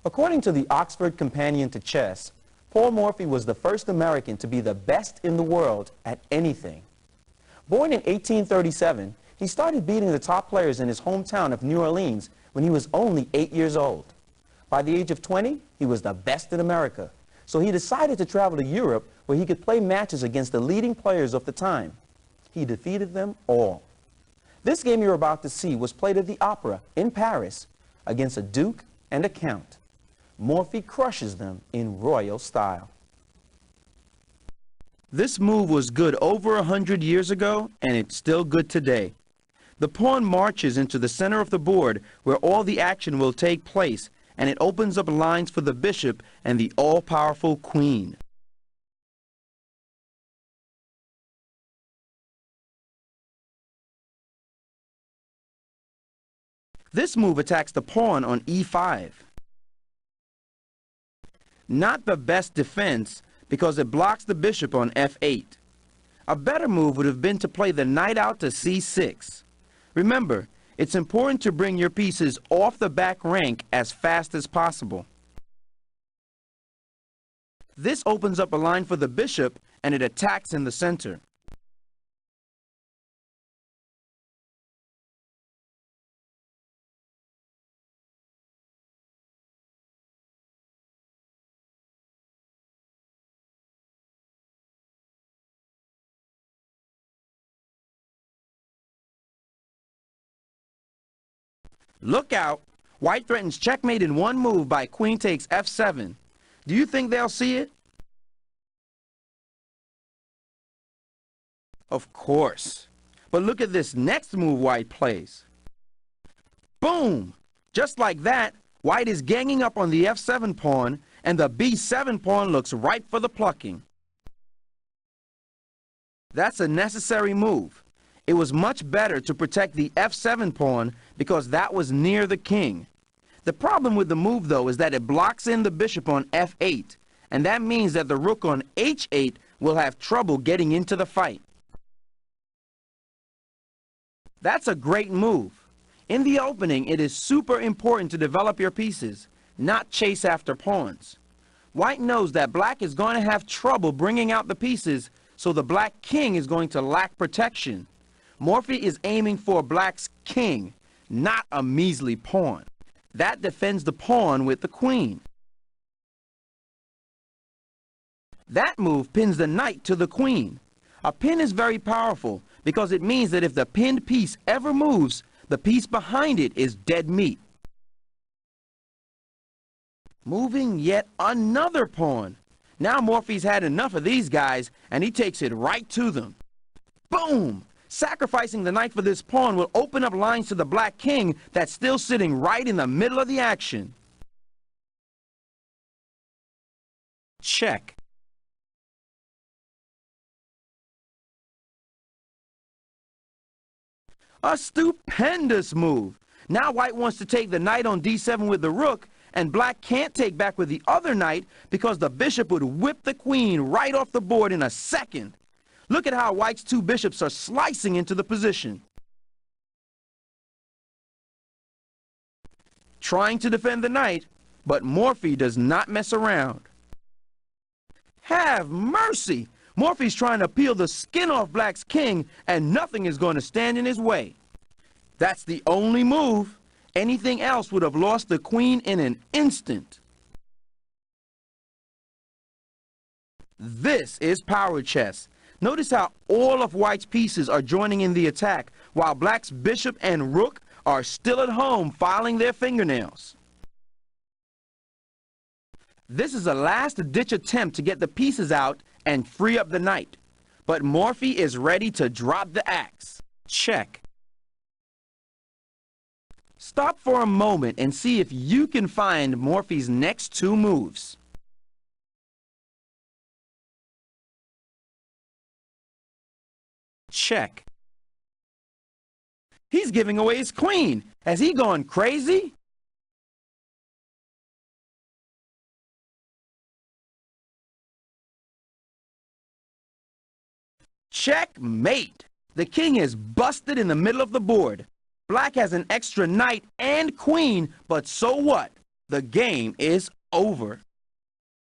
According to the Oxford Companion to Chess, Paul Morphy was the first American to be the best in the world at anything. Born in 1837, he started beating the top players in his hometown of New Orleans when he was only 8 years old. By the age of 20, he was the best in America, so he decided to travel to Europe where he could play matches against the leading players of the time. He defeated them all. This game you're about to see was played at the Opera in Paris against a duke and a count. Morphy crushes them in royal style. This move was good over 100 years ago, and it's still good today. The pawn marches into the center of the board where all the action will take place, and it opens up lines for the bishop and the all-powerful queen. This move attacks the pawn on e5. Not the best defense because it blocks the bishop on f8. A better move would have been to play the knight out to c6. Remember, it's important to bring your pieces off the back rank as fast as possible. This opens up a line for the bishop and it attacks in the center. Look out! White threatens checkmate in one move by queen takes f7. Do you think they'll see it? Of course. But look at this next move white plays. Boom! Just like that, white is ganging up on the f7 pawn, and the b7 pawn looks ripe for the plucking. That's a necessary move. It was much better to protect the f7 pawn because that was near the king. The problem with the move, though, is that it blocks in the bishop on f8, and that means that the rook on h8 will have trouble getting into the fight. That's a great move. In the opening, it is super important to develop your pieces, not chase after pawns. White knows that black is going to have trouble bringing out the pieces, so the black king is going to lack protection. Morphy is aiming for black's king, not a measly pawn. That defends the pawn with the queen. That move pins the knight to the queen. A pin is very powerful because it means that if the pinned piece ever moves, the piece behind it is dead meat. Moving yet another pawn. Now Morphy's had enough of these guys and he takes it right to them. Boom! Sacrificing the knight for this pawn will open up lines to the black king that's still sitting right in the middle of the action. Check. A stupendous move. Now white wants to take the knight on d7 with the rook, and black can't take back with the other knight because the bishop would whip the queen right off the board in a second. Look at how white's two bishops are slicing into the position. Trying to defend the knight, but Morphy does not mess around. Have mercy! Morphy's trying to peel the skin off black's king, and nothing is going to stand in his way. That's the only move. Anything else would have lost the queen in an instant. This is power chess. Notice how all of white's pieces are joining in the attack, while black's bishop and rook are still at home filing their fingernails. This is a last-ditch attempt to get the pieces out and free up the knight. But Morphy is ready to drop the axe. Check. Stop for a moment and see if you can find Morphy's next two moves. Check. He's giving away his queen. Has he gone crazy? Checkmate. The king is busted in the middle of the board. Black has an extra knight and queen, but so what? The game is over.